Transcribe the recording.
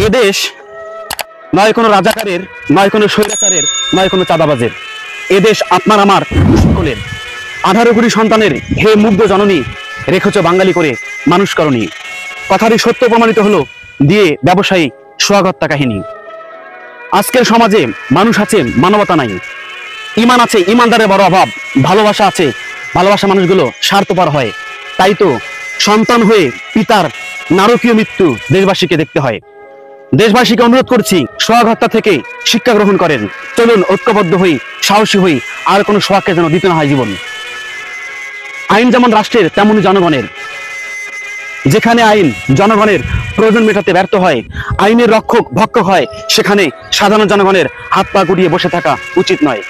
এদেশ নয় কোনো রাজাকারের, নয় কোনো স্বৈরাচারের, নয় কোনো চাঁদাবাজের। এদেশ আপনার আমার সকলের। 18 কোটি সন্তানের হে মুগ্ধ জননী, রেখেছ বাঙালি করে মানুষ করণী। কথারই সত্য প্রমাণিত হলো দিয়ে ব্যবসায়ী সোহাগ হত্যা কাহিনী। আজকের সমাজে মানুষ আছে, মানবতা নাই। ইমান আছে, ইমানদারের বড় অভাব। ভালোবাসা আছে, ভালোবাসা মানুষগুলো স্বার্থপর হয়। তাই তো সন্তান হয়ে পিতার নারকীয় মৃত্যু দেশবাসীকে দেখতে হয়। দেশবাসীকে অনুরোধ করছি, সোহাগ হত্যা থেকে শিক্ষা গ্রহণ করেন। চলুন ঐক্যবদ্ধ হই, সাহসী হই, আর কোনো সোহাগকে যেন দিতে না হয় জীবন। আইন যেমন রাষ্ট্রের, তেমনই জনগণের। যেখানে আইন জনগণের প্রয়োজন মেটাতে ব্যর্থ হয়, আইনের রক্ষক ভক্ষক হয়, সেখানে সাধারণ জনগণের হাত পা গুটিয়ে বসে থাকা উচিত নয়।